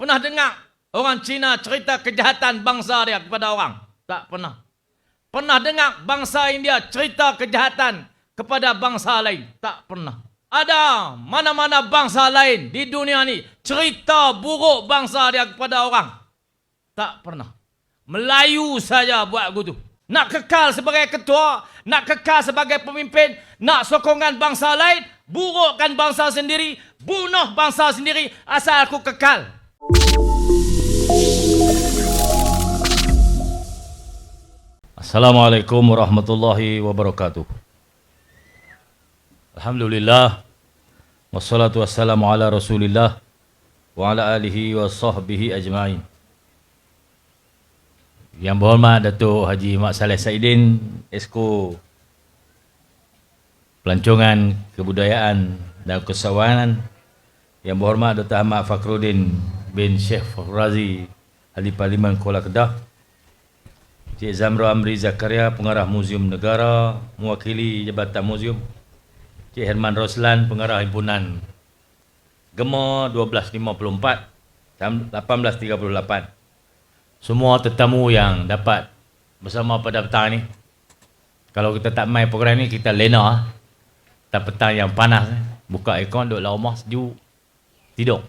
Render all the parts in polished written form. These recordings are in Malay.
Pernah dengar orang Cina cerita kejahatan bangsa dia kepada orang? Tak pernah. Pernah dengar bangsa India cerita kejahatan kepada bangsa lain? Tak pernah. Ada mana-mana bangsa lain di dunia ni cerita buruk bangsa dia kepada orang? Tak pernah. Melayu saja buat begitu. Nak kekal sebagai ketua, nak kekal sebagai pemimpin, nak sokongan bangsa lain, burukkan bangsa sendiri, bunuh bangsa sendiri asal aku kekal. Assalamualaikum warahmatullahi wabarakatuh. Alhamdulillah, wassalatu wassalamu ala rasulillah wa ala alihi wa sahbihi ajma'in. Yang berhormat Datuk Haji Mak Saleh Saidin, Esko Pelancongan Kebudayaan dan Kesawanan. Yang berhormat Dr. Ahmad Fakhruddin bin Syekh Razi, Ahli Parlimen Kuala Kedah. Cik Zamrul Amri Zakaria, Pengarah Muzium Negara, mewakili Jabatan Muzium. Cik Herman Roslan, Pengarah Himpunan Gema 1254 1838. Semua tetamu yang dapat bersama pada petang ni. Kalau kita tak main program ni, kita lena. Tak petang yang panas, buka aircon, duduk dalam rumah sejuk, tidur.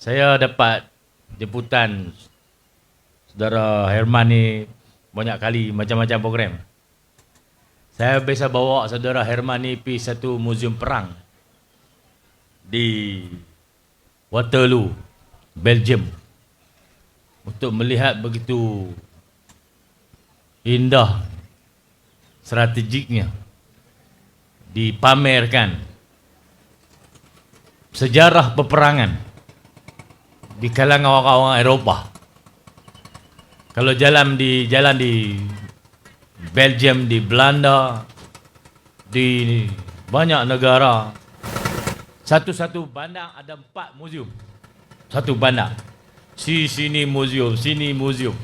Saya dapat jemputan saudara Herman ni banyak kali, macam-macam program. Saya biasa bawa saudara Herman ni pergi satu muzium perang di Waterloo, Belgium, untuk melihat begitu indah strategiknya dipamerkan sejarah peperangan di kalangan orang-orang Eropah. Kalau jalan di Belgium, di Belanda, di banyak negara, satu-satu bandar ada 4 muzium. Satu bandar. Sini muzium, sini muzium.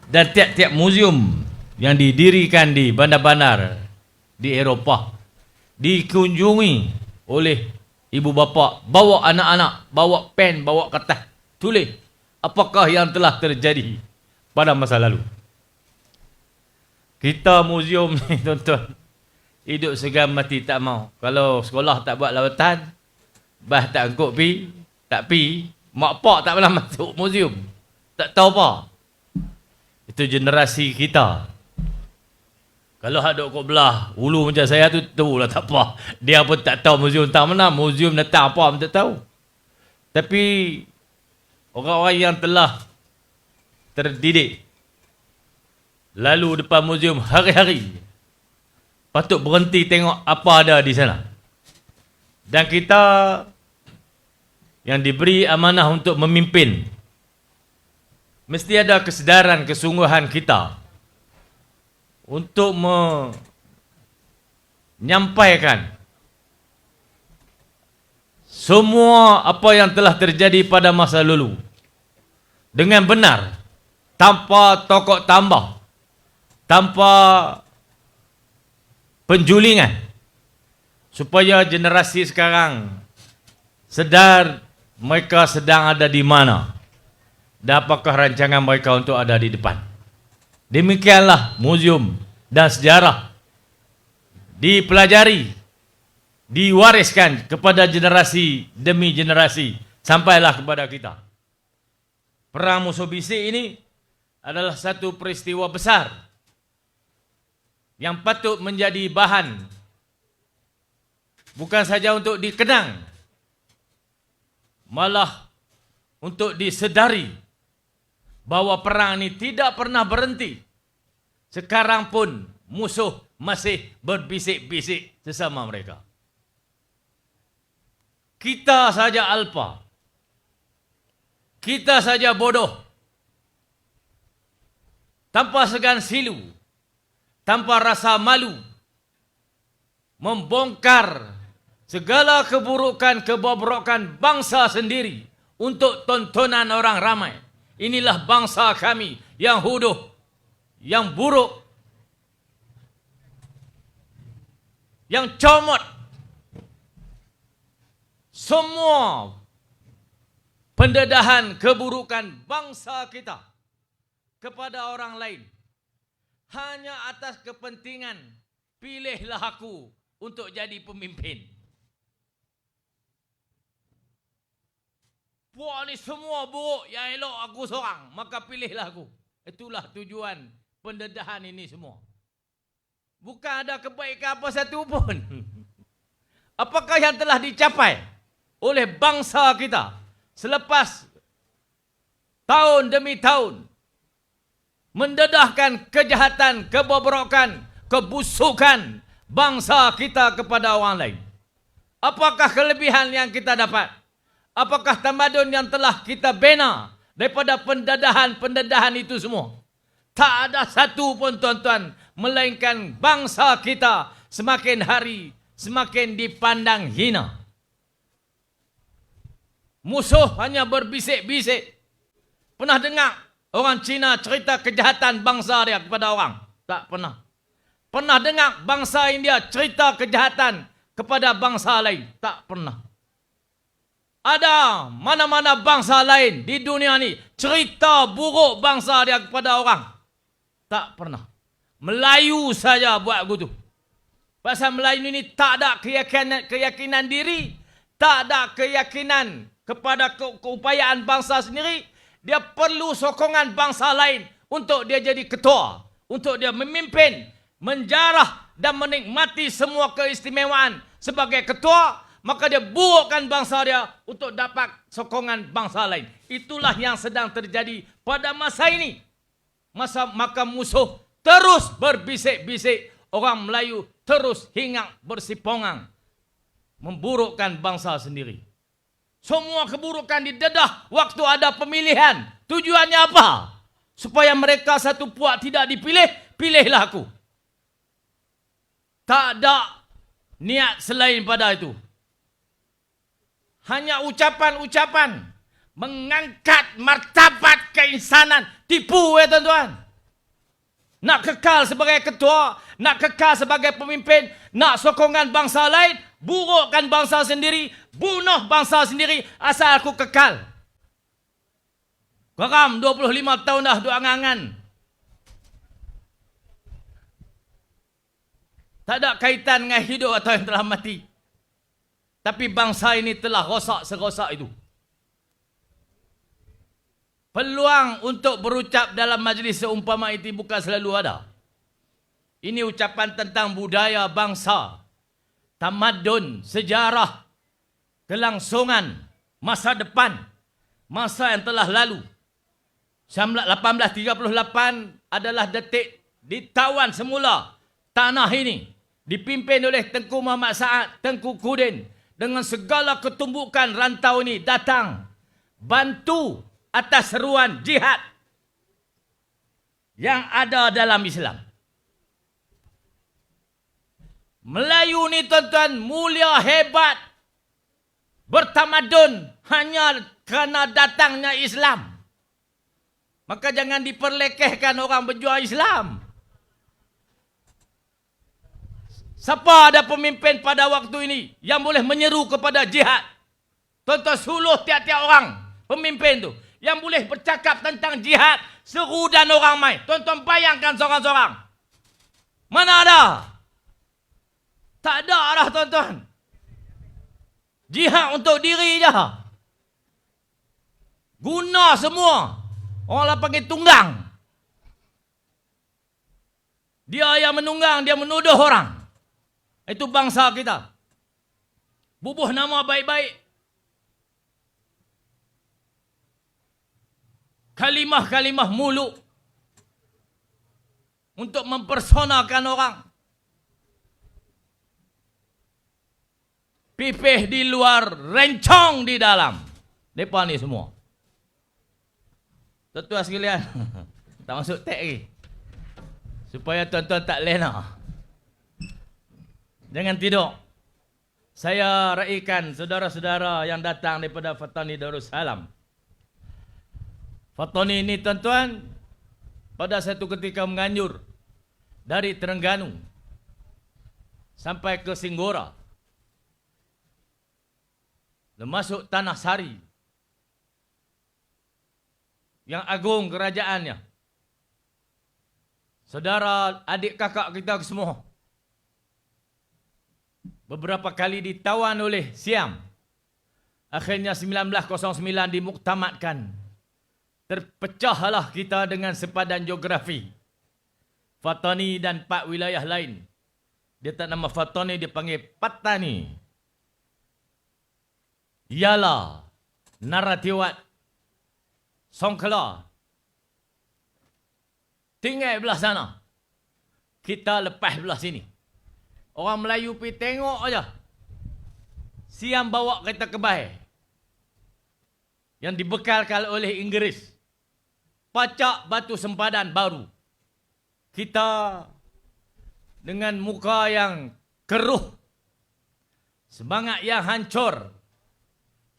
Dan tiap-tiap muzium yang didirikan di bandar-bandar di Eropah dikunjungi oleh ibu bapa, bawa anak-anak, bawa pen, bawa kertas, tulis apakah yang telah terjadi pada masa lalu. Kita muzium ni tuan-tuan, hidup segan mati tak mau. Kalau sekolah tak buat lawatan, bah tak angkut pi, tak pi, mak pak tak pernah masuk muzium. Tak tahu apa. Itu generasi kita. Kalau hak duk kau belah ulu macam saya tu, tahu lah tak apa. Dia pun tak tahu muzium tak mana, muzium datang apa pun tak tahu. Tapi orang-orang yang telah terdidik lalu depan muzium hari-hari, patut berhenti tengok apa ada di sana. Dan kita yang diberi amanah untuk memimpin, mesti ada kesedaran, kesungguhan kita untuk menyampaikan semua apa yang telah terjadi pada masa lalu dengan benar, tanpa tokok tambah, tanpa penjulingan, supaya generasi sekarang sedar mereka sedang ada di mana dan apakah rancangan mereka untuk ada di depan. Demikianlah muzium dan sejarah dipelajari, diwariskan kepada generasi demi generasi sampailah kepada kita. Perang musuh bisik ini adalah satu peristiwa besar yang patut menjadi bahan bukan saja untuk dikenang, malah untuk disedari bahawa perang ini tidak pernah berhenti. Sekarang pun musuh masih berbisik-bisik sesama mereka. Kita saja alpa, kita saja bodoh, tanpa segan silu, tanpa rasa malu, membongkar segala keburukan, kebobrokan bangsa sendiri untuk tontonan orang ramai. Inilah bangsa kami yang huduh, yang buruk, yang comot, semua pendedahan keburukan bangsa kita kepada orang lain hanya atas kepentingan pilihlah aku untuk jadi pemimpin. Puak ni semua buruk, yang elok aku seorang, maka pilihlah aku. Itulah tujuan pendedahan ini semua. Bukan ada kebaikan apa satu pun. Apakah yang telah dicapai oleh bangsa kita selepas tahun demi tahun mendedahkan kejahatan, kebobrokan, kebusukan bangsa kita kepada orang lain? Apakah kelebihan yang kita dapat? Apakah tamadun yang telah kita bina daripada pendedahan-pendedahan itu semua? Tak ada satu pun tuan-tuan, melainkan bangsa kita semakin hari semakin dipandang hina. Musuh hanya berbisik-bisik. Pernah dengar orang Cina cerita kejahatan bangsa dia kepada orang? Tak pernah. Pernah dengar bangsa India cerita kejahatan kepada bangsa lain? Tak pernah. Ada mana-mana bangsa lain di dunia ni cerita buruk bangsa dia kepada orang? Tak pernah. Melayu saja buat begitu. Pasal Melayu ni tak ada keyakinan diri, tak ada keyakinan kepada keupayaan bangsa sendiri. Dia perlu sokongan bangsa lain untuk dia jadi ketua, untuk dia memimpin, menjarah dan menikmati semua keistimewaan sebagai ketua. Maka dia burukkan bangsa dia untuk dapat sokongan bangsa lain. Itulah yang sedang terjadi pada masa ini. Maka musuh terus berbisik-bisik. Orang Melayu terus hinggap bersipongang. Memburukkan bangsa sendiri. Semua keburukan didedah waktu ada pemilihan. Tujuannya apa? Supaya mereka satu puak tidak dipilih, pilihlah aku. Tak ada niat selain pada itu. Hanya ucapan-ucapan mengangkat martabat keinsanan. Tipu ya tuan-tuan. Nak kekal sebagai ketua, nak kekal sebagai pemimpin, nak sokongan bangsa lain, burukkan bangsa sendiri, bunuh bangsa sendiri asal aku kekal. Geram 25 tahun dah duk angan-angan. Tak ada kaitan dengan hidup atau yang telah mati. Tapi bangsa ini telah rosak serosak itu. Peluang untuk berucap dalam majlis seumpama itu bukan selalu ada. Ini ucapan tentang budaya bangsa, tamadun, sejarah, kelangsungan, masa depan, masa yang telah lalu. 1838 adalah detik ditawan semula tanah ini. Dipimpin oleh Tengku Muhammad Saad, Tengku Kudin. Dengan segala ketumbukan rantau ini datang bantu atas seruan jihad yang ada dalam Islam. Melayu ni tuan-tuan mulia hebat, bertamadun hanya kerana datangnya Islam. Maka jangan diperlekehkan orang berjuang Islam. Siapa ada pemimpin pada waktu ini yang boleh menyeru kepada jihad? Tuan-tuan suluh tiap-tiap orang pemimpin tu yang boleh bercakap tentang jihad, seru dan orang mai. Tuan-tuan bayangkan seorang-seorang. Mana ada? Tak ada arah tuan-tuan. Jihad untuk diri je. Guna semua. Orang lah panggil tunggang. Dia yang menunggang, dia menuduh orang. Itu bangsa kita. Bubuh nama baik-baik. Kalimah-kalimah muluk. Untuk mempersonakan orang. Pipih di luar, rencong di dalam. Mereka ni semua. Tuan-tuan sekalian. Tak masuk tag lagi. Supaya tuan-tuan tak lena. Jangan tidur. Saya raikan saudara-saudara yang datang daripada Fatani Darussalam. Fatani ini tuan-tuan, pada satu ketika menganjur dari Terengganu sampai ke Singgora. Termasuk Tanah Sari. Yang agung kerajaannya. Saudara, adik kakak kita semua. Beberapa kali ditawan oleh Siam. Akhirnya 1909 dimuktamadkan. Terpecahlah kita dengan sepadan geografi. Fatani dan 4 wilayah lain. Dia tak nama Fatani, dia panggil Patani. Yala, Narathiwat, Songkhla. Tinggal belah sana. Kita lepas belah sini. Orang Melayu pergi tengok aja. Siam bawa kereta kebal. Yang dibekalkan oleh Inggeris. Pacak batu sempadan baru. Kita dengan muka yang keruh. Semangat yang hancur.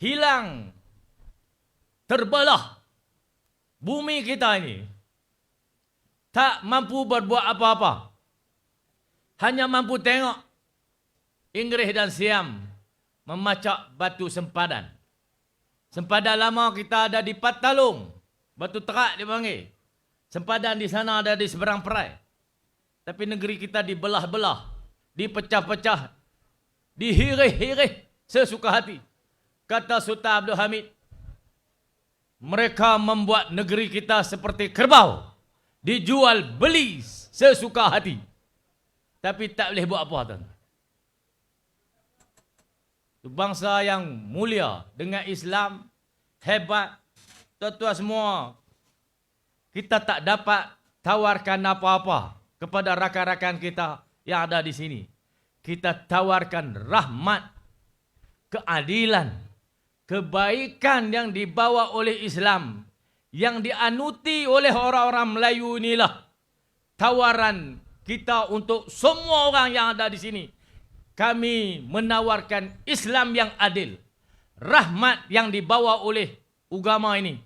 Hilang. Terbelah. Bumi kita ini. Tak mampu berbuat apa-apa. Hanya mampu tengok. Inggeris dan Siam memacak batu sempadan. Sempadan lama kita ada di Patalung. Batu Terak dipanggil. Sempadan di sana ada di seberang perai. Tapi negeri kita dibelah-belah. Dipecah-pecah. Dihirih-hirih sesuka hati. Kata Sultan Abdul Hamid. Mereka membuat negeri kita seperti kerbau. Dijual beli sesuka hati. Tapi tak boleh buat apa tuan. Bangsa yang mulia dengan Islam. Hebat. Tuan-tuan semua. Kita tak dapat tawarkan apa-apa kepada rakan-rakan kita yang ada di sini. Kita tawarkan rahmat, keadilan, kebaikan yang dibawa oleh Islam, yang dianuti oleh orang-orang Melayu inilah tawaran kita untuk semua orang yang ada di sini. Kami menawarkan Islam yang adil, rahmat yang dibawa oleh agama ini.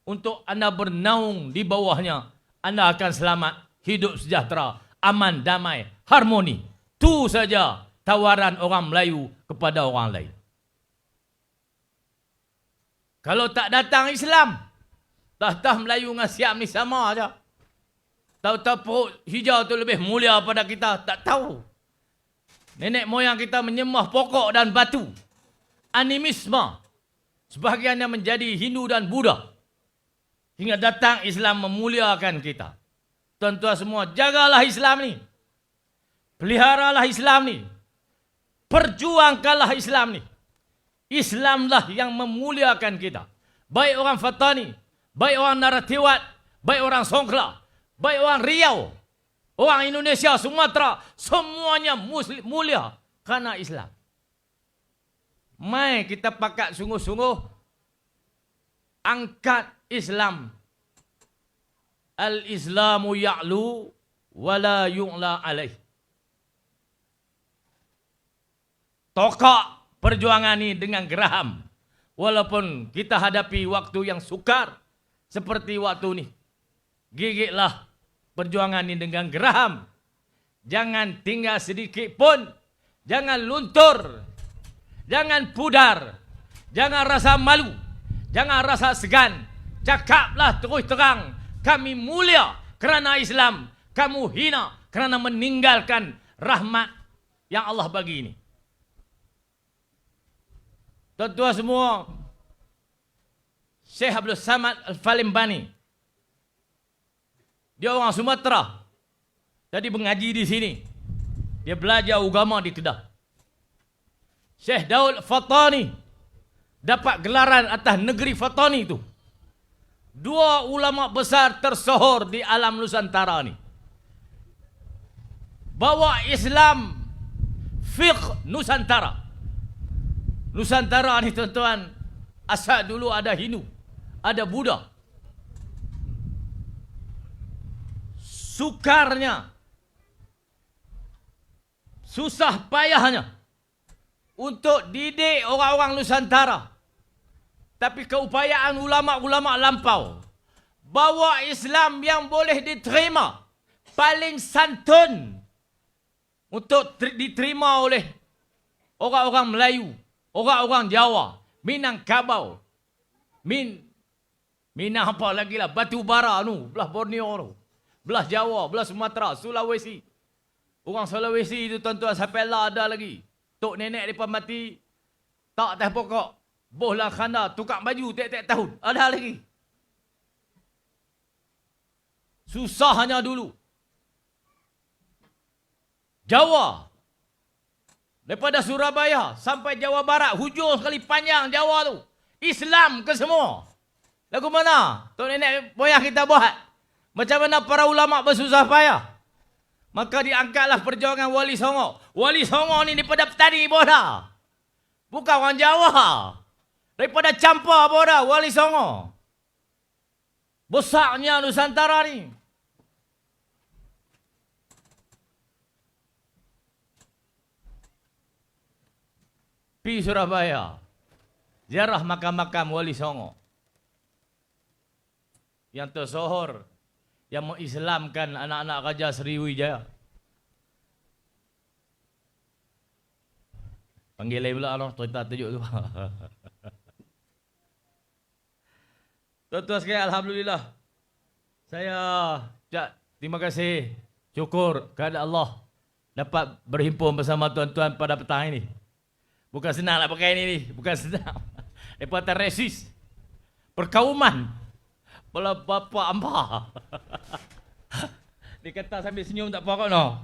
Untuk anda bernaung di bawahnya, anda akan selamat, hidup sejahtera, aman, damai, harmoni. Itu saja tawaran orang Melayu kepada orang lain. Kalau tak datang Islam, tahu Melayu dengan Siam ni sama aja. Tahu-tahu perut hijau tu lebih mulia pada kita, tak tahu. Nenek moyang kita menyembah pokok dan batu. Animisme. Sebahagiannya menjadi Hindu dan Buddha. Hingga datang Islam memuliakan kita. Tuan-tuan semua, jagalah Islam ni. Peliharalah Islam ni. Perjuangkanlah Islam ni. Islamlah yang memuliakan kita. Baik orang Fatani, baik orang Narathiwat, baik orang Songkhla, baik orang Riau, orang Indonesia, Sumatera, semuanya mulia kerana Islam. Mai kita pakat sungguh-sungguh angkat Islam. Al-Islamu ya'lu wa la yu'la alaih. Tokak perjuangan ini dengan geraham. Walaupun kita hadapi waktu yang sukar seperti waktu ini. Gigitlah perjuangan ini dengan geraham. Jangan tinggal sedikit pun. Jangan luntur. Jangan pudar. Jangan rasa malu. Jangan rasa segan. Cakaplah terus terang. Kami mulia kerana Islam. Kamu hina kerana meninggalkan rahmat yang Allah bagi ini. Tuan-tuan semua, Syekh Abdul Samad Al-Falimbani, dia orang Sumatera. Tadi mengaji di sini. Dia belajar agama di Kedah. Syekh Daud Fatani dapat gelaran atas negeri Fatani itu. Dua ulama besar tersohor di alam Nusantara ni. Bawa Islam fiqh Nusantara. Nusantara ni tuan-tuan, asal dulu ada Hindu, ada Buddha. Sukarnya, susah payahnya untuk didik orang-orang Nusantara. Tapi keupayaan ulama-ulama lampau. Bawa Islam yang boleh diterima. Paling santun. Untuk diterima oleh orang-orang Melayu. Orang-orang Jawa. Minangkabau, Minang apa lagi lah, Batu Bara tu, belah Borneo tu, belah Jawa, belah Sumatera, Sulawesi. Orang Sulawesi tu tuan-tuan sampai lah ada lagi. Tok nenek mereka mati, tak atas pokok, boh lah khanda, tukar baju tiap-tiap tahun, ada lagi. Susahnya dulu. Jawa, daripada Surabaya sampai Jawa Barat, hujung sekali panjang Jawa tu, Islam ke semua. Lagu mana tok nenek moyang kita buat? Macam mana para ulama bersusah payah? Maka diangkatlah perjuangan Wali Songo. Wali Songo ni daripada petani boda. Bukan orang Jawa. Daripada Campar boda, Wali Songo. Besarnya Nusantara ni. Pi Surabaya. Ziarah makam-makam Wali Songo. Yang tersohor, yang mengislamkan anak-anak Raja Sriwijaya. Panggil lain pula lah, cerita tajuk tu. Tuan-tuan sekalian, Alhamdulillah. Saya terima kasih, syukur kepada Allah dapat berhimpun bersama tuan-tuan pada petang ini. Bukan senang nak pakai ini ni, bukan senang. Daripada resis, perkauman, Pala bapa amba. Dia kata sambil senyum tak apa kau no.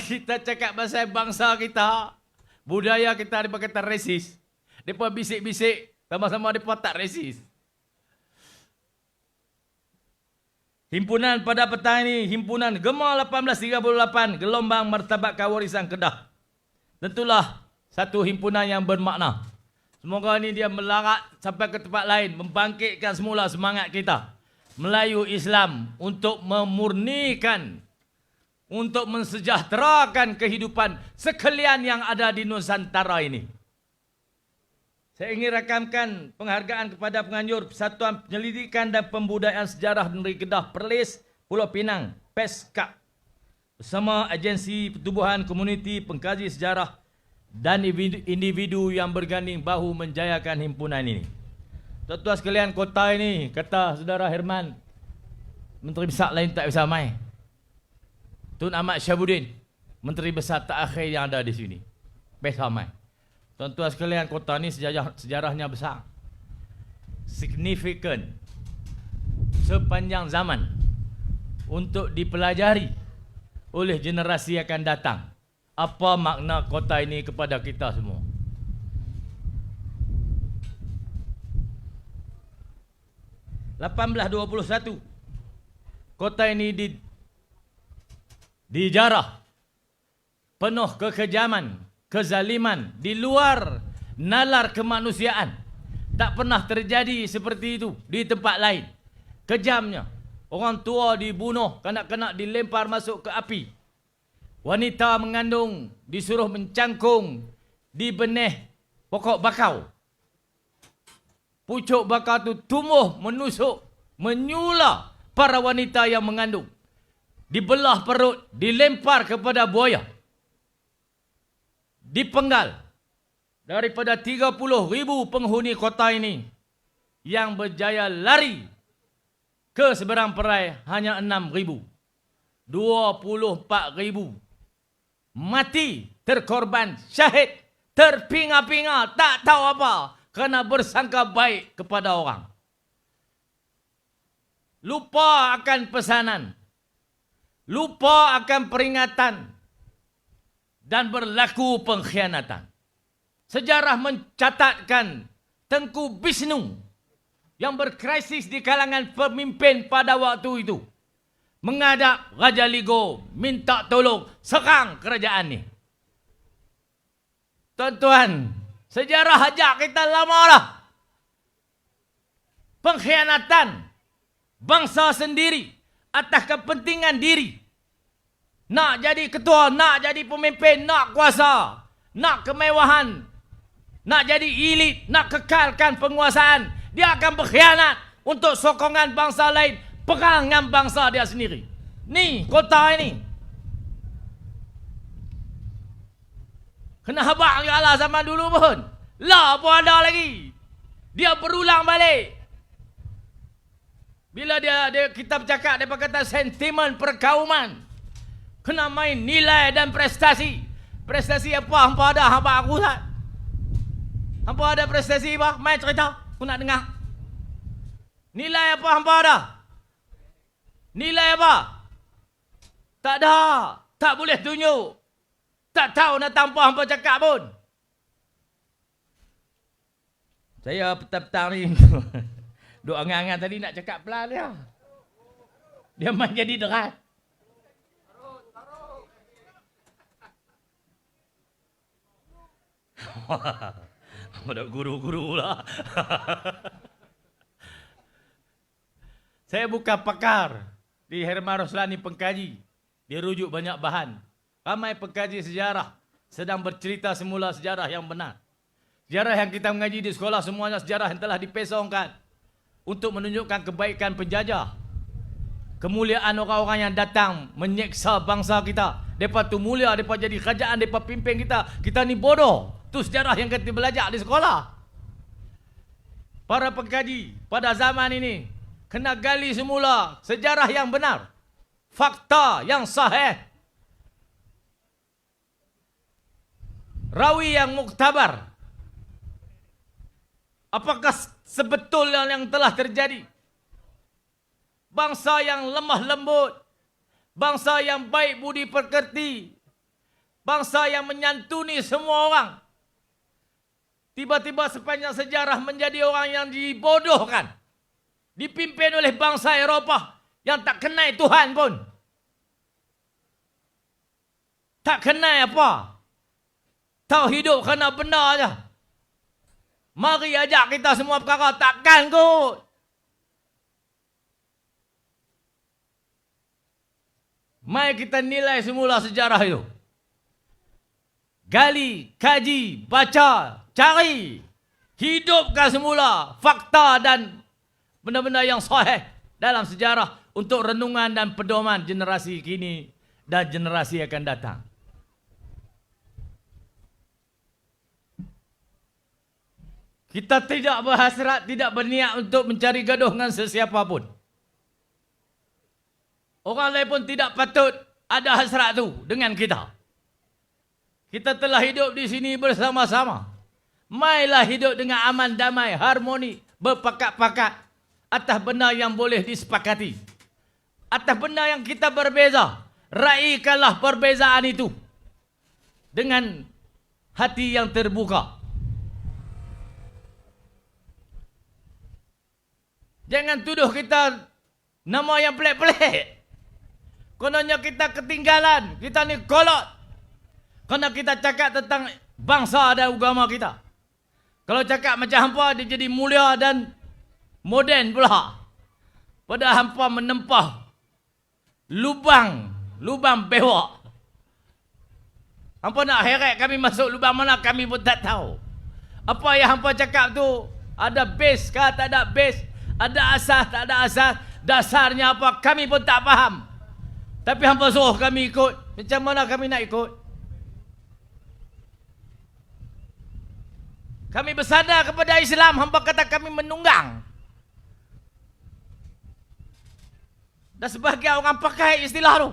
Kita cakap pasal bangsa kita, budaya kita, dia kata resis. Depa bisik-bisik, sama-sama depa tak resis. Himpunan pada petang ini, Himpunan Gema 1838, Gelombang Martabat Kewarisan Kedah. Tentulah satu himpunan yang bermakna. Semoga ini dia melarat sampai ke tempat lain, membangkitkan semula semangat kita. Melayu Islam untuk memurnikan, untuk mensejahterakan kehidupan sekalian yang ada di Nusantara ini. Saya ingin rakamkan penghargaan kepada penganjur Persatuan Penyelidikan dan Pembudayaan Sejarah Negeri Kedah Perlis Pulau Pinang, PESKAP, bersama agensi pertubuhan komuniti pengkaji sejarah dan individu yang berganding bahu menjayakan himpunan ini. Tuan-tuan sekalian, kota ini, kata Saudara Herman, Menteri Besar lain tak bisa main. Tun Ahmad Syabuddin, Menteri Besar terakhir yang ada di sini. Bisa main. Tuan-tuan sekalian, kota ini sejarahnya besar. Signifikan. Sepanjang zaman. Untuk dipelajari oleh generasi akan datang. Apa makna kota ini kepada kita semua? (1821) kota ini dijarah penuh kekejaman, kezaliman, di luar nalar kemanusiaan. Tak pernah terjadi seperti itu di tempat lain. Kejamnya, orang tua dibunuh, kanak-kanak dilempar masuk ke api. Wanita mengandung disuruh mencangkung di benih pokok bakau. Pucuk bakau itu tumbuh, menusuk, menyula para wanita yang mengandung. Dibelah perut, dilempar kepada buaya. Dipenggal. Daripada 30,000 penghuni kota ini yang berjaya lari ke seberang perai hanya 6,000. 24,000 mati, terkorban, syahid, terpinga-pinga, tak tahu apa, kerana bersangka baik kepada orang. Lupa akan pesanan, lupa akan peringatan, dan berlaku pengkhianatan. Sejarah mencatatkan Tengku Bisnu yang berkrisis di kalangan pemimpin pada waktu itu menghadap Raja Ligo, minta tolong serang kerajaan ni. Tuan-tuan, sejarah ajak kita lama dah. Pengkhianatan bangsa sendiri atas kepentingan diri. Nak jadi ketua, nak jadi pemimpin, nak kuasa, nak kemewahan, nak jadi elit, nak kekalkan penguasaan. Dia akan berkhianat untuk sokongan bangsa lain, perang dengan bangsa dia sendiri. Ni kota ini. Kena habak kalah zaman dulu pun. Lah pun ada lagi. Dia berulang balik. Bila kita bercakap, dia kata sentimen perkauman. Kena main nilai dan prestasi. Prestasi apa hampa ada? Hampa aku tak? Hampa ada prestasi apa? Main cerita. Aku nak dengar. Nilai apa hampa ada? Nilai apa? Tak ada. Tak boleh tunjuk. Tak tahu nak tanpa hampa cakap pun. Saya petang-petang ni duk angan-angan tadi nak cakap pelan dia. Dia main jadi derat. Ada guru-guru lah. Saya bukan pakar di Herman Roslani pengkaji. Dia rujuk banyak bahan. Ramai pengkaji sejarah sedang bercerita semula sejarah yang benar. Sejarah yang kita mengaji di sekolah semuanya sejarah yang telah dipesongkan untuk menunjukkan kebaikan penjajah. Kemuliaan orang-orang yang datang menyeksa bangsa kita. Mereka tu mulia, mereka jadi kerajaan, mereka pimpin kita. Kita ni bodoh. Itu sejarah yang kita belajar di sekolah. Para pengkaji pada zaman ini kena gali semula sejarah yang benar. Fakta yang sahih. Rawi yang muktabar. Apakah sebetulnya yang telah terjadi? Bangsa yang lemah lembut, bangsa yang baik budi pekerti, bangsa yang menyantuni semua orang. Tiba-tiba sepanjang sejarah menjadi orang yang dibodohkan. Dipimpin oleh bangsa Eropah yang tak kenal Tuhan pun. Tak kenal apa. Tahu hidup kerana benar aja. Mari ajak kita semua perkara, takkan kot. Mari kita nilai semula sejarah itu. Gali, kaji, baca, cari. Hidupkan semula fakta dan benda-benda yang sahih dalam sejarah untuk renungan dan pedoman generasi kini dan generasi akan datang. Kita tidak berhasrat, tidak berniat untuk mencari gaduh dengan sesiapa pun. Orang lain pun tidak patut ada hasrat tu dengan kita. Kita telah hidup di sini bersama-sama. Mailah hidup dengan aman, damai, harmoni, berpakat-pakat atas benda yang boleh disepakati. Atas benda yang kita berbeza, raikanlah perbezaan itu dengan hati yang terbuka. Jangan tuduh kita nama yang pelik-pelik. Kononnya kita ketinggalan, kita ni kolot. Kerana kita cakap tentang bangsa dan agama kita. Kalau cakap macam hampa, dia jadi mulia dan moden pula. Padahal hampa menempah lubang bewak. Hampa nak heret kami masuk lubang mana, kami pun tak tahu. Apa yang hampa cakap tu, ada base ke tak ada base? Ada asas, tak ada asas, dasarnya apa, kami pun tak faham. Tapi hampa suruh kami ikut. Macam mana kami nak ikut? Kami bersandar kepada Islam, hampa kata kami menunggang. Dan sebagian orang pakai istilah tu.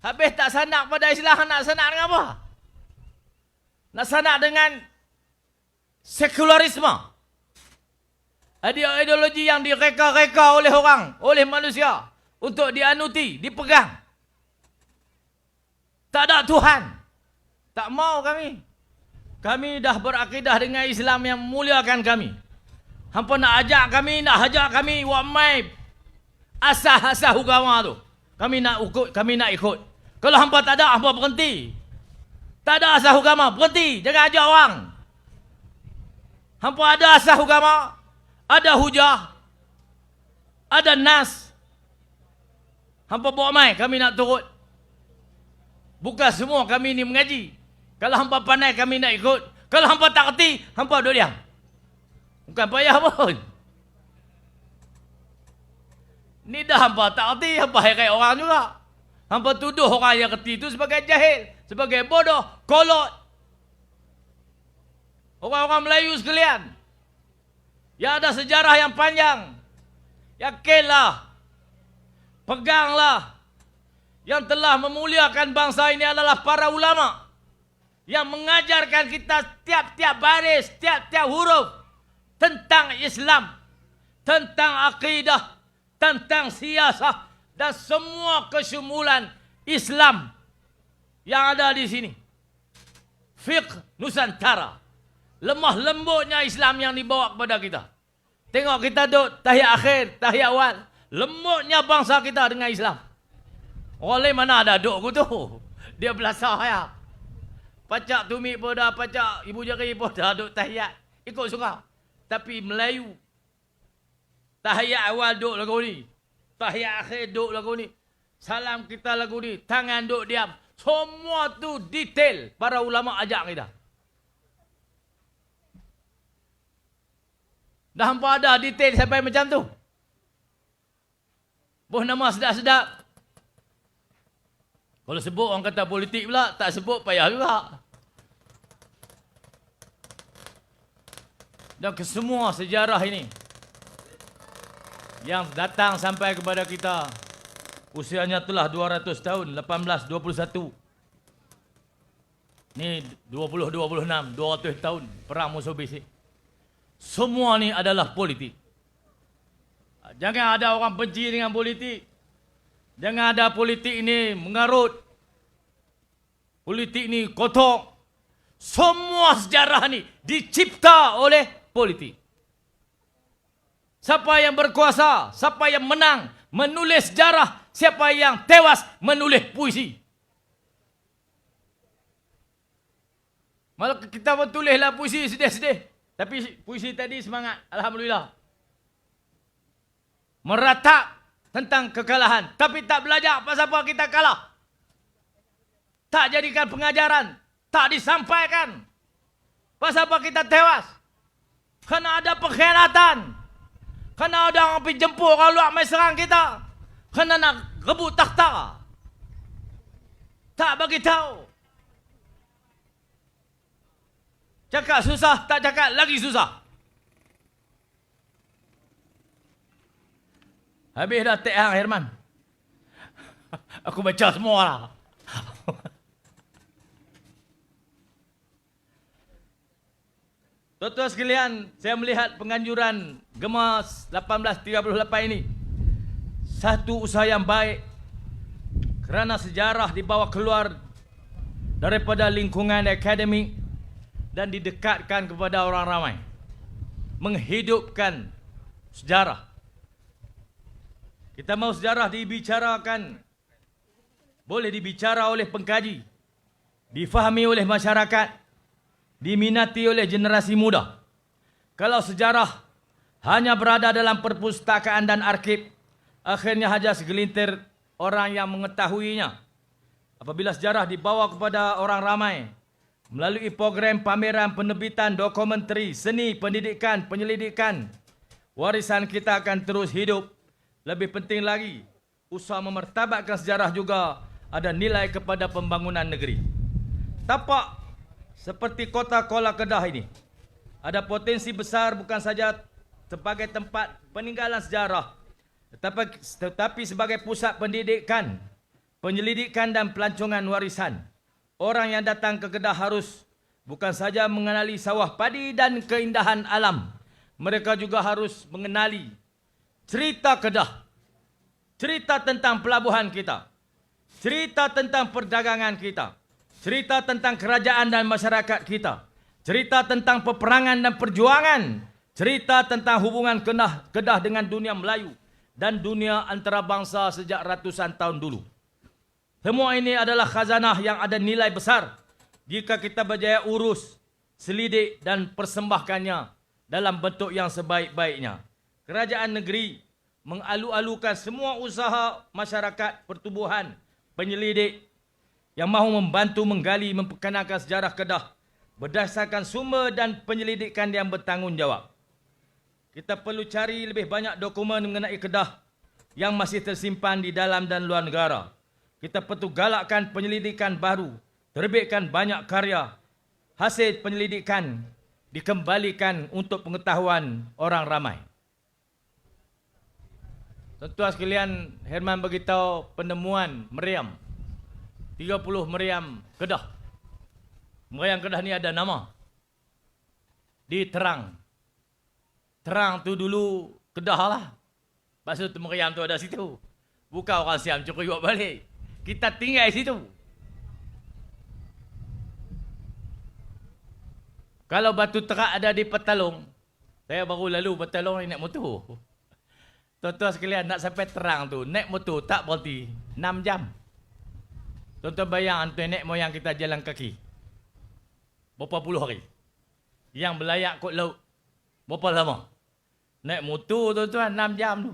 Habis tak sanak pada Islam, nak sanak dengan apa? Nak sanak dengan sekularisme. Ideologi yang direka-reka oleh orang, oleh manusia untuk dianuti, dipegang. Tak ada Tuhan. Tak mau kami. Kami dah berakidah dengan Islam yang memuliakan kami. Hampa nak ajak kami, nak hajar kami buat mai asas-asas agama tu. Kami nak ikut. Kalau hampa tak ada, hampa berhenti. Tak ada asas agama, berhenti. Jangan ajar orang. Hampa ada asas agama, ada hujah, ada nas. Hampa bawa mai, kami nak turut. Bukan semua kami ni mengaji. Kalau hampa pandai, kami nak ikut. Kalau hampa tak kerti, hampa duduk diam. Bukan payah pun. Ni dah hampa tak kerti, hampa heret orang juga. Hampa tuduh orang yang kerti itu sebagai jahil, sebagai bodoh, kolot. Orang-orang Melayu sekalian, yang ada sejarah yang panjang, yakinlah, peganglah, yang telah memuliakan bangsa ini adalah para ulama yang mengajarkan kita tiap-tiap baris, tiap-tiap huruf tentang Islam, tentang akidah, tentang siasah dan semua kesyumulan Islam yang ada di sini. Fiqh Nusantara, lemah lembutnya Islam yang dibawa kepada kita. Tengok kita duduk tahiyat akhir, tahiyat awal, lembutnya bangsa kita dengan Islam. Orang lain mana ada duduk tu, dia belasah ya. Pacak Tumi pun dah, pacak Ibu Jari pun dah duduk tahiyat, ikut suka. Tapi Melayu, tahiyat awal duduk lagu ni, tahiyat akhir duduk lagu ni, salam kita lagu ni, tangan duduk diam. Semua tu detail para ulama ajak kita. Dah hampa ada detail sampai macam tu. Boh nama sedap-sedap. Kalau sebut orang kata politik pula, tak sebut payah juga. Dan kesemua sejarah ini yang datang sampai kepada kita, usianya telah 200 tahun, 1821. Ni 2026, 200 tahun perang musuh bisik. Semua ni adalah politik. Jangan ada orang benci dengan politik. Jangan ada politik ini mengarut. Politik ini kotor. Semua sejarah ni dicipta oleh politik. Siapa yang berkuasa, siapa yang menang menulis sejarah, siapa yang tewas menulis puisi. Malah kita pun tulislah puisi sedih-sedih. Tapi puisi tadi semangat, alhamdulillah. Meratap tentang kekalahan, tapi tak belajar pasal apa kita kalah. Tak jadikan pengajaran, tak disampaikan pasal apa kita tewas. Kerana ada pengkhianatan, kerana ada orang pergi jemput orang luar mai serang kita, kerana nak rebut takhta. Tak bagi tahu. Cakap susah, tak cakap lagi susah. Habis dah tek hang Herman. Aku baca semua lah. Tuan-tuan sekalian, saya melihat penganjuran Gemar 1838 ini satu usaha yang baik kerana sejarah dibawa keluar daripada lingkungan akademik dan didekatkan kepada orang ramai. Menghidupkan sejarah. Kita mahu sejarah dibicarakan, boleh dibicara oleh pengkaji, difahami oleh masyarakat, diminati oleh generasi muda. Kalau sejarah hanya berada dalam perpustakaan dan arsip, akhirnya hanya segelintir orang yang mengetahuinya. Apabila sejarah dibawa kepada orang ramai, melalui program pameran, penerbitan, dokumentari, seni, pendidikan, penyelidikan, warisan kita akan terus hidup. Lebih penting lagi, usaha memertabatkan sejarah juga ada nilai kepada pembangunan negeri. Tapak seperti kota Kuala Kedah ini ada potensi besar bukan saja sebagai tempat peninggalan sejarah, tetapi sebagai pusat pendidikan, penyelidikan dan pelancongan warisan. Orang yang datang ke Kedah harus bukan saja mengenali sawah padi dan keindahan alam, mereka juga harus mengenali cerita Kedah, cerita tentang pelabuhan kita, cerita tentang perdagangan kita, cerita tentang kerajaan dan masyarakat kita, cerita tentang peperangan dan perjuangan, cerita tentang hubungan Kedah dengan dunia Melayu dan dunia antarabangsa sejak ratusan tahun dulu. Semua ini adalah khazanah yang ada nilai besar jika kita berjaya urus, selidik dan persembahkannya dalam bentuk yang sebaik-baiknya. Kerajaan negeri mengalu-alukan semua usaha masyarakat, pertubuhan, penyelidik yang mahu membantu menggali, memperkenalkan sejarah Kedah berdasarkan sumber dan penyelidikan yang bertanggungjawab. Kita perlu cari lebih banyak dokumen mengenai Kedah yang masih tersimpan di dalam dan luar negara. Kita perlu galakkan penyelidikan baru terbitkan banyak karya, hasil penyelidikan dikembalikan untuk pengetahuan orang ramai. Tuan-tuan sekalian, Herman beritahu penemuan meriam. 30 meriam Kedah. Meriam Kedah ni ada nama. Di Terang. Terang tu dulu Kedah lah. Lepas tu meriam tu ada situ. Bukan orang Siam curi buat balik. Kita tinggal di situ. Kalau batu terak ada di Petalong, saya baru lalu Petalong ni naik motor. Tuan-tuan sekalian, nak sampai Terang tu, naik motor tak berhenti. 6 jam. Tuan-tuan bayang nenek moyang kita jalan kaki. Berapa puluh hari. Yang belayak kot laut. Berapa lama? Naik motor tuan-tuan, 6 jam tu.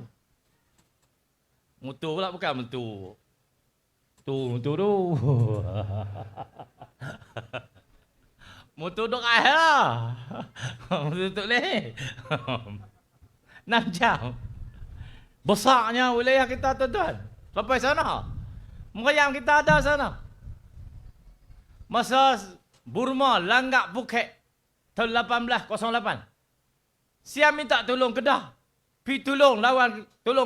Motor pula bukan motor. Motor tu. Motor duk lah. Motor tu leh. 6 jam. Besarnya wilayah kita tuan-tuan. Sampai sana. Meriam kita ada sana. Masa Burma langgak Phuket tahun 1808. Siam minta tolong Kedah. Pi tolong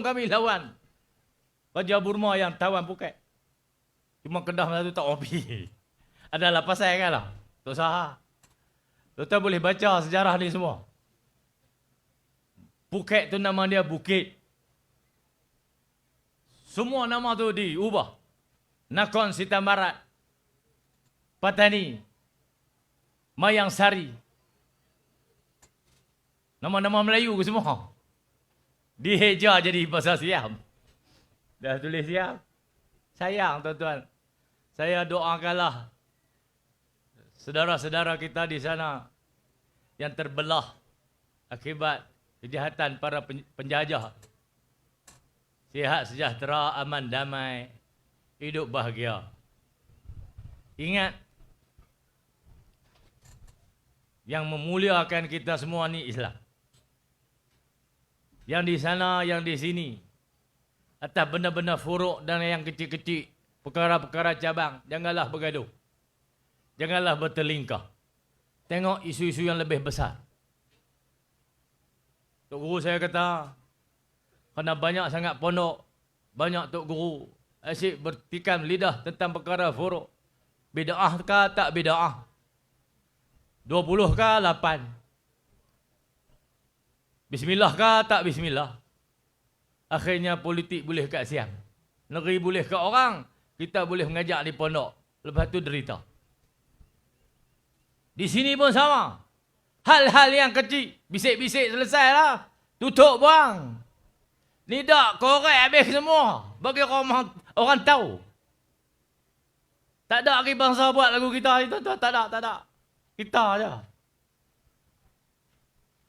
kami lawan Raja Burma yang tawan Phuket. Cuma Kedah masa tu tak orang pergi. Adalah pasal kan lah. Tak sah. Tuan-tuan boleh baca sejarah ni semua. Phuket tu nama dia Bukit. Semua nama tu diubah. Nakhon Sitam Barat, Patani, Mayang Sari. Nama-nama Melayu ke semua. Diheja jadi bahasa Siam. Dah tulis Siam. Sayang tuan-tuan. Saya doakanlah saudara-saudara kita di sana yang terbelah akibat kejahatan para penjajah. Sihat, sejahtera, aman, damai, hidup bahagia. Ingat, yang memuliakan kita semua ni Islam. Yang di sana, yang di sini. Atas benda-benda furuk dan yang kecil-kecil, perkara-perkara cabang, janganlah bergaduh. Janganlah bertelingkah. Tengok isu-isu yang lebih besar. Tok Guru saya kata, kerana banyak sangat pondok, banyak Tok Guru asyik bertikam lidah tentang perkara furuk. Bida'ah kah tak bida'ah? 20 kah 8? Bismillah kah tak bismillah? Akhirnya politik boleh kat siang. Negeri boleh kat orang, kita boleh mengajak di pondok. Lepas tu derita. Di sini pun sama. Hal-hal yang kecil, bisik-bisik selesailah. Tutup buang. Lidak, korek habis semua. Bagi orang tahu. Tak ada lagi bangsa buat lagu kita itu. Tak ada. Kita aja.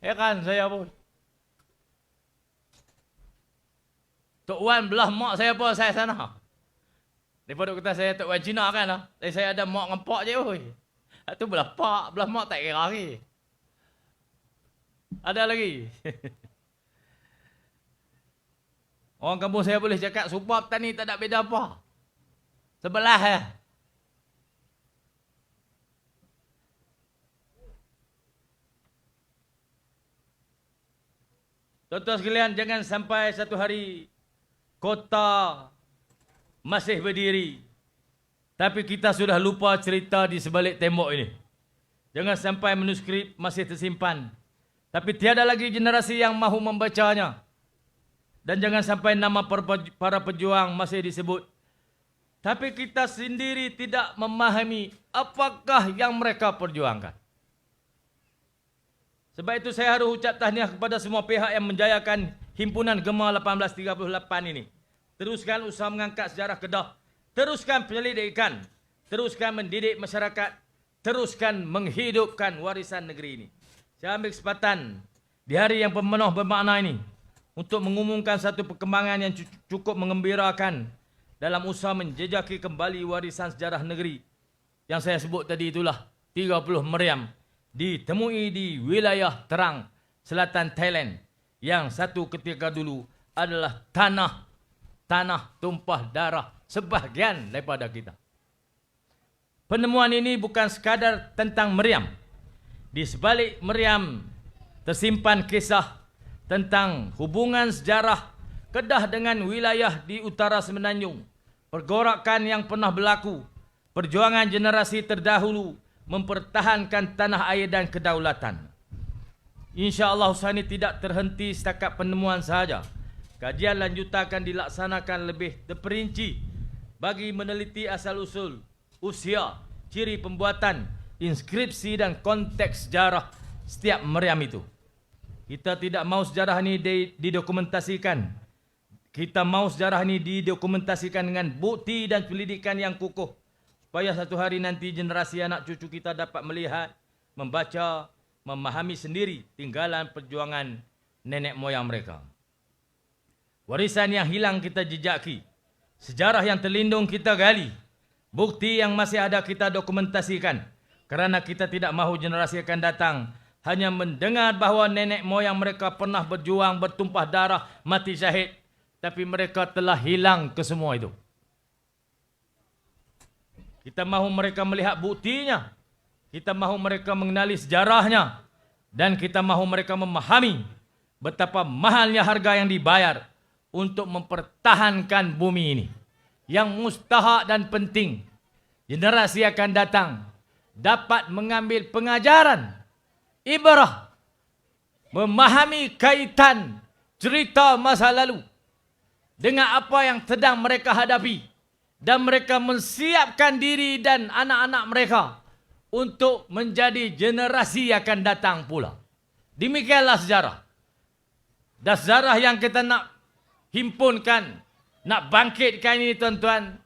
Heran saya pun. Tok Wan belah mak saya pun saya sana. Daripada kata saya Tok Wan Cina kan lah. Tapi saya ada mak dengan pak je. Itu belah pak, belah mak tak kira lagi. Ada lagi. Orang kampung saya boleh cakap supa petani tak ada beda apa. Sebelah ya. Tuan-tuan sekalian, jangan sampai satu hari kota masih berdiri, tapi kita sudah lupa cerita di sebalik tembok ini. Jangan sampai manuskrip masih tersimpan, tapi tiada lagi generasi yang mahu membacanya. Dan jangan sampai nama para pejuang masih disebut, tapi kita sendiri tidak memahami apakah yang mereka perjuangkan. Sebab itu saya harus ucap tahniah kepada semua pihak yang menjayakan Himpunan Gema 1838 ini. Teruskan usaha mengangkat sejarah Kedah, teruskan penyelidikan, teruskan mendidik masyarakat, teruskan menghidupkan warisan negeri ini. Saya ambil kesempatan di hari yang penuh bermakna ini untuk mengumumkan satu perkembangan yang cukup mengembirakan dalam usaha menjejaki kembali warisan sejarah negeri. Yang saya sebut tadi itulah 30 meriam ditemui di wilayah Terang, selatan Thailand, yang satu ketika dulu adalah tanah tumpah darah sebahagian daripada kita. Penemuan ini bukan sekadar tentang meriam. Di sebalik meriam tersimpan kisah tentang hubungan sejarah Kedah dengan wilayah di utara Semenanjung, pergolakan yang pernah berlaku, perjuangan generasi terdahulu mempertahankan tanah air dan kedaulatan. InsyaAllah usaha ini tidak terhenti setakat penemuan sahaja. Kajian lanjutan akan dilaksanakan lebih terperinci bagi meneliti asal-usul, usia, ciri pembuatan, inskripsi dan konteks sejarah setiap meriam itu. Kita tidak mahu sejarah ini didokumentasikan. Kita mahu sejarah ini didokumentasikan dengan bukti dan pendidikan yang kukuh, supaya satu hari nanti generasi anak cucu kita dapat melihat, membaca, memahami sendiri tinggalan perjuangan nenek moyang mereka. Warisan yang hilang kita jejaki, sejarah yang terlindung kita gali, bukti yang masih ada kita dokumentasikan, kerana kita tidak mahu generasi akan datang hanya mendengar bahawa nenek moyang mereka pernah berjuang, bertumpah darah, mati syahid, tapi mereka telah hilang ke semua itu. Kita mahu mereka melihat buktinya, kita mahu mereka mengenali sejarahnya, dan kita mahu mereka memahami betapa mahalnya harga yang dibayar untuk mempertahankan bumi ini. Yang mustahak dan penting, generasi akan datang dapat mengambil pengajaran, ibrah, memahami kaitan cerita masa lalu dengan apa yang sedang mereka hadapi, dan mereka mensiapkan diri dan anak-anak mereka untuk menjadi generasi yang akan datang pula. Demikianlah sejarah. Dan sejarah yang kita nak himpunkan, nak bangkitkan ini tuan-tuan,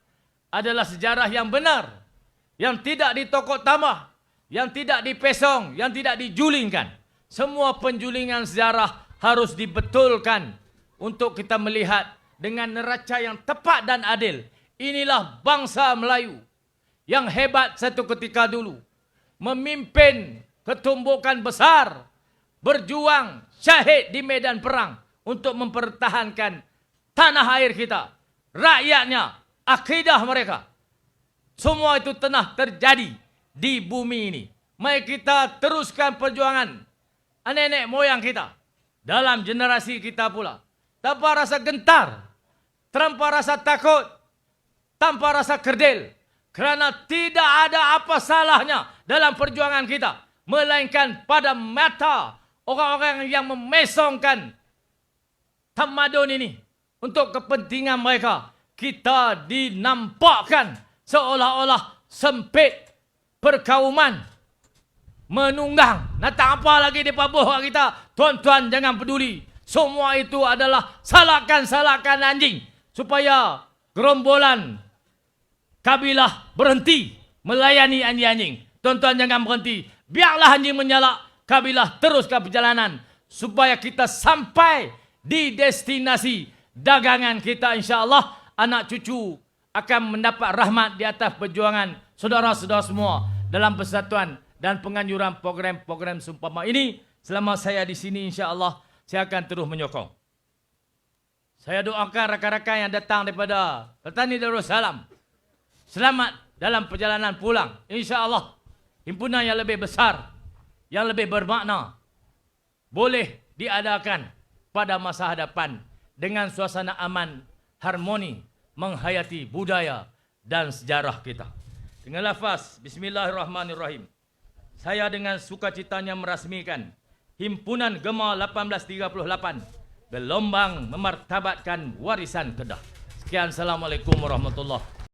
adalah sejarah yang benar, yang tidak ditokok tambah, yang tidak dipesong, yang tidak dijulingkan. Semua penjulingan sejarah harus dibetulkan untuk kita melihat dengan neraca yang tepat dan adil. Inilah bangsa Melayu yang hebat satu ketika dulu, memimpin ketumbukan besar, berjuang syahid di medan perang untuk mempertahankan tanah air kita, rakyatnya, akidah mereka. Semua itu telah terjadi di bumi ini. Mari kita teruskan perjuangan nenek moyang kita dalam generasi kita pula, tanpa rasa gentar, tanpa rasa takut, tanpa rasa kerdil, kerana tidak ada apa salahnya dalam perjuangan kita, melainkan pada mata orang-orang yang memesongkan tamadun ini untuk kepentingan mereka, kita dinampakkan seolah-olah sempit perkauman, menunggang. Nak tak apa lagi di pabuh kita, tuan-tuan jangan peduli. Semua itu adalah salakan-salakan anjing, supaya gerombolan kabilah berhenti melayani anjing-anjing. Tuan-tuan jangan berhenti. Biarlah anjing menyalak, kabilah teruskan perjalanan, supaya kita sampai di destinasi dagangan kita. InsyaAllah anak cucu akan mendapat rahmat di atas perjuangan saudara-saudara semua dalam persatuan dan penganjuran program-program seumpama ini. Selama saya di sini, insya-Allah saya akan terus menyokong. Saya doakan rakan-rakan yang datang daripada Petani Darussalam selamat dalam perjalanan pulang. InsyaAllah himpunan yang lebih besar, yang lebih bermakna boleh diadakan pada masa hadapan dengan suasana aman, harmoni, menghayati budaya dan sejarah kita. Dengan lafaz Bismillahirrahmanirrahim, saya dengan sukacitanya merasmikan Himpunan Gema 1838 berlombang memartabatkan warisan Kedah. Sekian, Assalamualaikum warahmatullahi